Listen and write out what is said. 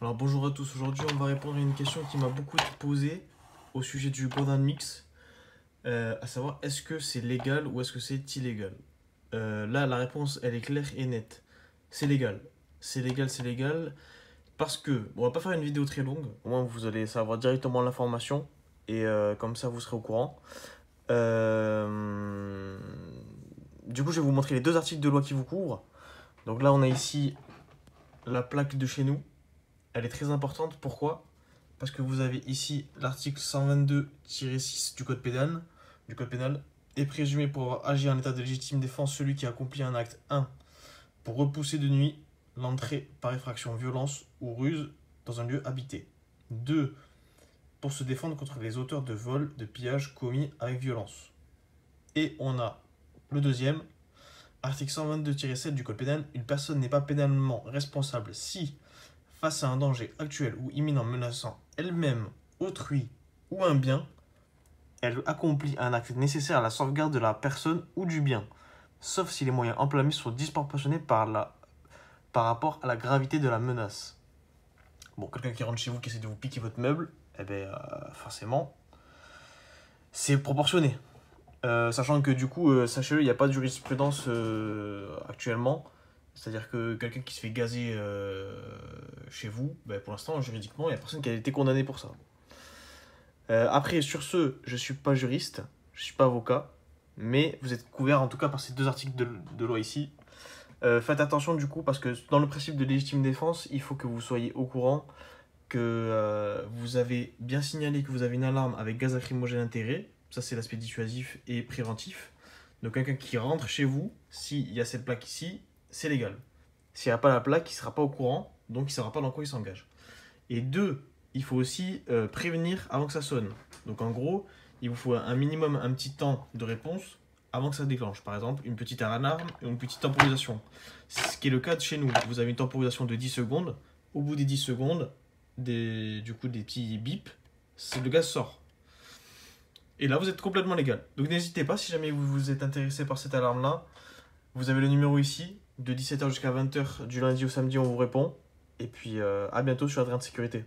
Alors bonjour à tous, aujourd'hui on va répondre à une question qui m'a beaucoup été posée au sujet du Gordon Mix, à savoir est-ce que c'est légal ou est-ce que c'est illégal. Là la réponse elle est claire et nette, c'est légal. C'est légal parce que, bon, on va pas faire une vidéo très longue, au moins vous allez savoir directement l'information et comme ça vous serez au courant. Euh, Du coup je vais vous montrer les deux articles de loi qui vous couvrent. Donc là on a ici la plaque de chez nous. Elle est très importante. Pourquoi? Parce que vous avez ici l'article 122-6 du code pénal, est présumé pour avoir agi en état de légitime défense celui qui accomplit un acte 1 pour repousser de nuit l'entrée par effraction, violence ou ruse dans un lieu habité. 2 pour se défendre contre les auteurs de vol, de pillage commis avec violence. Et on a le deuxième, article 122-7 du code pénal, une personne n'est pas pénalement responsable si, face à un danger actuel ou imminent menaçant elle-même, autrui ou un bien, elle accomplit un acte nécessaire à la sauvegarde de la personne ou du bien, sauf si les moyens employés sont disproportionnés par rapport à la gravité de la menace. Bon, quelqu'un qui rentre chez vous qui essaie de vous piquer votre meuble, eh bien, forcément, c'est proportionné. Sachant que du coup, sachez-le, il n'y a pas de jurisprudence actuellement. C'est-à-dire que quelqu'un qui se fait gazer chez vous, ben, pour l'instant, juridiquement, il n'y a personne qui a été condamné pour ça. Après, sur ce, je ne suis pas juriste, je ne suis pas avocat, mais vous êtes couvert en tout cas par ces deux articles de loi ici. Faites attention du coup, parce que dans le principe de légitime défense, il faut que vous soyez au courant que vous avez bien signalé que vous avez une alarme avec gaz lacrymogène intégré. Ça, c'est l'aspect dissuasif et préventif. Donc, quelqu'un qui rentre chez vous, s'il y a cette plaque ici, c'est légal. S'il n'y a pas la plaque, il ne sera pas au courant, donc il ne saura pas dans quoi il s'engage. Et deux, il faut aussi prévenir avant que ça sonne. Donc, en gros, il vous faut un minimum, un petit temps de réponse avant que ça se déclenche. Par exemple, une petite alarme et une petite temporisation. C'est ce qui est le cas de chez nous. Vous avez une temporisation de 10 secondes. Au bout des 10 secondes, des petits bips, le gaz sort. Et là, vous êtes complètement légal. Donc n'hésitez pas, si jamais vous êtes intéressé par cette alarme-là, vous avez le numéro ici, de 17h jusqu'à 20h du lundi au samedi, on vous répond. Et puis à bientôt sur Adrien de Sécurité.